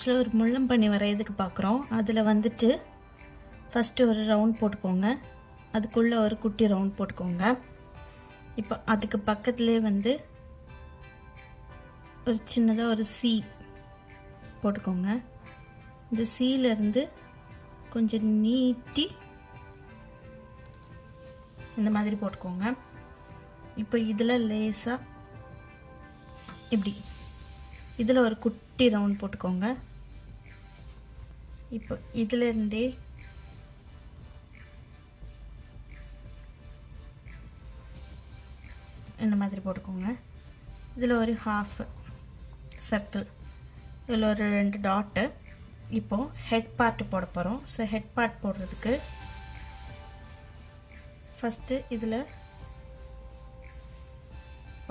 ஆக்சுவலாக ஒரு முள்ளம் பண்ணி வரையதுக்கு பார்க்குறோம். அதில் வந்துட்டு ஃபஸ்ட்டு ஒரு ரவுண்ட் போட்டுக்கோங்க, அதுக்குள்ளே ஒரு குட்டி ரவுண்ட் போட்டுக்கோங்க. இப்போ அதுக்கு பக்கத்துலேயே வந்து ஒரு சின்னதாக ஒரு சி போட்டுக்கோங்க. இந்த சீலேருந்து கொஞ்சம் நீட்டி இந்த மாதிரி போட்டுக்கோங்க. இப்போ இதில் லேசாக இப்படி இதில் ஒரு குட்டி ரவுண்ட் போட்டுக்கோங்க. இப்போ இதிலேருந்தே இந்த மாதிரி போட்டுக்கோங்க. இதில் ஒரு ஹாஃப் சர்க்கிள், இதில் ஒரு 2 டாட்டு. இப்போது ஹெட் பார்ட்டு போட போகிறோம். ஸோ ஹெட் பார்ட் போடுறதுக்கு ஃபஸ்ட்டு இதில்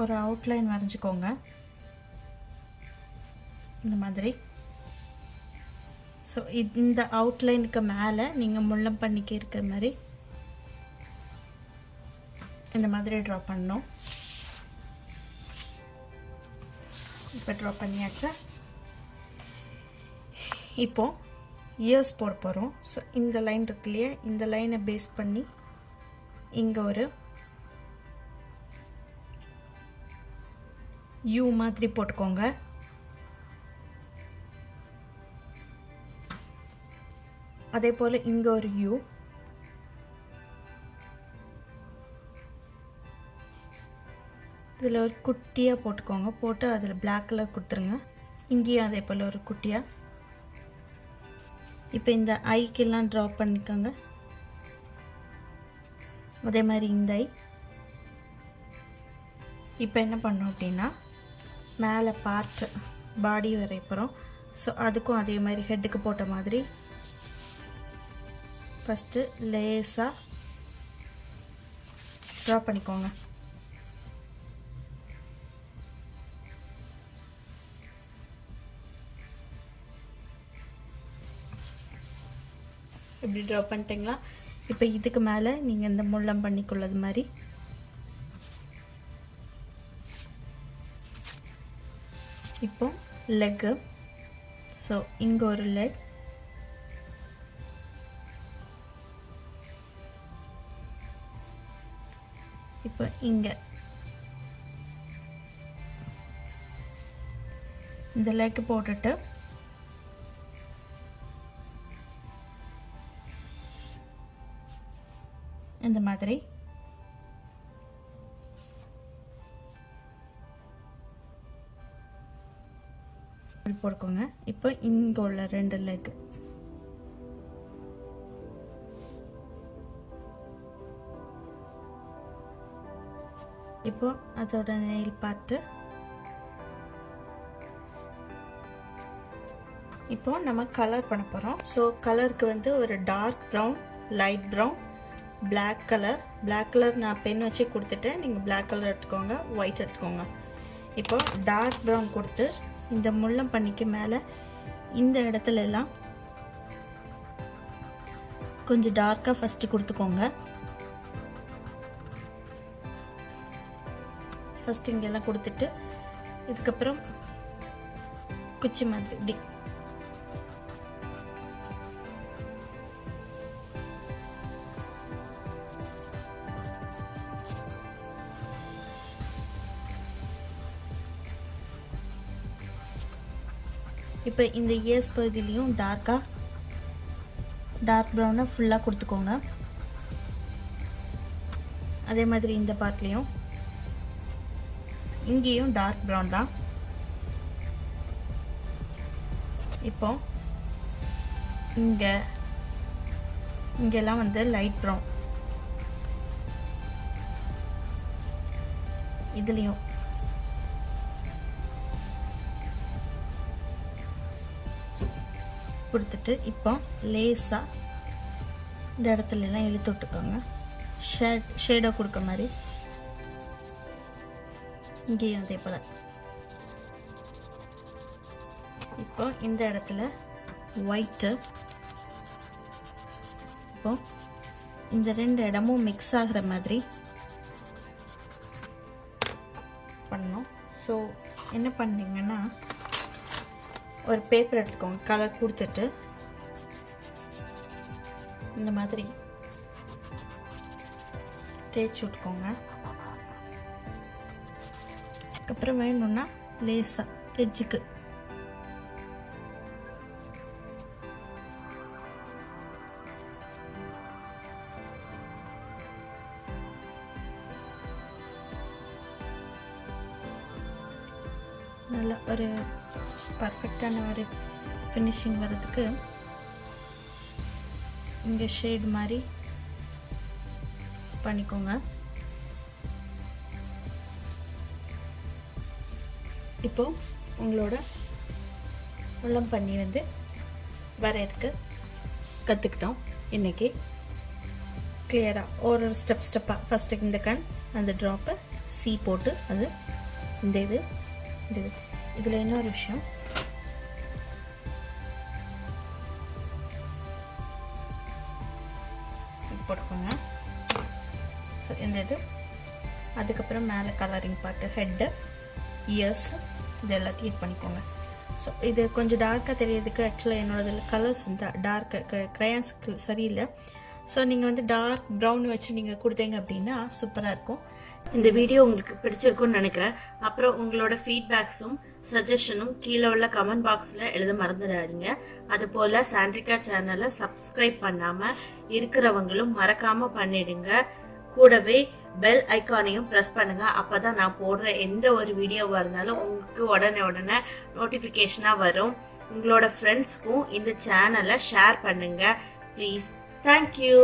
ஒரு அவுட்லைன் வரைஞ்சிக்கோங்க இந்த மாதிரி. ஸோ இந்த அவுட்லைனுக்கு மேலே நீங்கள் முள்ளம் பண்ணிக்க இருக்கிற மாதிரி இந்த மாதிரி ட்ரா பண்ணணும். இப்போ ட்ரா பண்ணியாச்சா? இப்போது இயர்ஸ் போட போகிறோம். ஸோ இந்த லைன் இருக்கு இல்லையா, இந்த லைனை பேஸ் பண்ணி இங்கே ஒரு யூ மாதிரி போட்டுக்கோங்க. அதே போல் இங்கே ஒரு யூ, இதில் ஒரு குட்டியாக போட்டுக்கோங்க. போட்டு அதில் பிளாக் கலர் கொடுத்துருங்க. இங்கேயும் அதே போல் ஒரு குட்டியாக. இப்போ இந்த ஐக்கெல்லாம் ட்ரா பண்ணிக்கோங்க. அதே மாதிரி இந்த ஐ. இப்போ என்ன பண்ணோம் அப்படின்னா, மேலே பார்ட் பாடி வரைய போகிறோம். ஸோ அதுக்கும் அதே மாதிரி ஹெட்டுக்கு போட்ட மாதிரி ஃபஸ்ட்டு லேஸாக ட்ரா பண்ணிக்கோங்க. இப்படி ட்ரா பண்ணிட்டீங்களா? இப்போ இதுக்கு மேலே நீங்கள் இந்த முள்ளம் பண்ணிக்கொள்ளது மாதிரி இப்போ லெக்கு. ஸோ இங்கே ஒரு லெக், இப்போ இங்கே இந்த லெக் போட்டுட்டு இந்த மாதிரி போட்டுக்கோங்க. இப்போ இங்கே உள்ள 2 லெக் இப்போ அதோட நெயில் பார்ட்டு. இப்போ நம்ம கலர் பண்ண போகிறோம். ஸோ கலருக்கு வந்து ஒரு dark brown, light brown, black colour. Black colour நான் பென் வச்சு கொடுத்துட்டேன். நீங்கள் பிளாக் கலர் எடுத்துக்கோங்க, ஒயிட் எடுத்துக்கோங்க. இப்போ டார்க் ப்ரௌன் கொடுத்து இந்த முள்ளம் பண்ணிக்கு மேலே இந்த இடத்துல எல்லாம் கொஞ்சம் டார்க்காக ஃபஸ்ட்டு கொடுத்துக்கோங்க. ஃபஸ்ட்டு இங்கெல்லாம் கொடுத்துட்டு இதுக்கப்புறம் குச்சி மாதிரி இப்படி இப்போ இந்த இயர்ஸ் பகுதியிலையும் டார்க் ப்ரௌனை ஃபுல்லாக கொடுத்துக்கோங்க. அதே மாதிரி இந்த பார்ட்லேயும் இங்கேயும் டார்க் ப்ரௌன் தான். இப்போ இங்கெல்லாம் வந்து லைட் ப்ரௌன். இதுலேயும் கொடுத்துட்டு இப்போ லேஸாக இந்த இடத்துல எல்லாம் இழுத்து விட்டுக்கோங்க. ஷேடாக கொடுக்க மாதிரி இங்கேயும் அதே போல். இப்போ இந்த இடத்துல ஒயிட்டு. இப்போ இந்த 2 இடமும் மிக்ஸ் ஆகிற மாதிரி பண்ணணும். ஸோ என்ன பண்ணுறீங்கன்னா ஒரு பேப்பர் எடுத்துக்கோங்க, கலர் கொடுத்துட்டு இந்த மாதிரி தேய்ச்சி விட்டுக்கோங்க. அதுக்கப்புறம் வேணும்னா லேசாக எட்ஜுக்கு நல்லா ஒரு பர்ஃபெக்டான ஒரு ஃபினிஷிங் வர்றதுக்கு இங்கே ஷேட் மாதிரி பண்ணிக்கோங்க. இப்போ உங்களோட முள்ளம் பண்ணி வந்து வரையறதுக்கு கற்றுக்கிட்டோம் இன்றைக்கி கிளியராக ஒரு ஸ்டெப்பாக. ஃபஸ்ட்டு இந்த கண் அந்த ட்ராப்பை சி போட்டு அது இந்த இதில் இன்னொரு விஷயம், போட்டுக்கோங்க. ஸோ இந்த இது அதுக்கப்புறம் மேலே கலரிங் பார்ட்டு, ஹெட்டு, இயர்ஸ் இது எல்லாத்தையும் இது பண்ணிக்கோங்க. ஸோ இது கொஞ்சம் டார்க்காக தெரியறதுக்கு ஆக்சுவலாக என்னோடதில் கலர்ஸ் இந்த டார்க்கு க்ரையான்ஸ் சரியில்லை. ஸோ நீங்கள் வந்து டார்க் ப்ரௌன் வச்சு நீங்கள் கொடுத்தீங்க அப்படின்னா சூப்பராக இருக்கும். இந்த வீடியோ உங்களுக்கு பிடிச்சிருக்குன்னு நினைக்கிறேன். அப்புறம் உங்களோட ஃபீட்பேக்ஸும் சஜஷனும் கீழே உள்ள கமெண்ட் பாக்ஸில் எழுத மறந்துடாதீங்க. அதுபோல் சாண்ட்ரிகா சேனலை சப்ஸ்கிரைப் பண்ணாமல் இருக்கிறவங்களும் மறக்காமல் பண்ணிடுங்க. கூடவே பெல் ஐக்கானையும் ப்ரெஸ் பண்ணுங்க. அப்போ தான் நான் போடுற எந்த ஒரு வீடியோவாக இருந்தாலும் உங்களுக்கு உடனே நோட்டிஃபிகேஷனாக வரும். உங்களோட ஃப்ரெண்ட்ஸ்க்கும் இந்த சேனலை ஷேர் பண்ணுங்க ப்ளீஸ். தேங்க்யூ.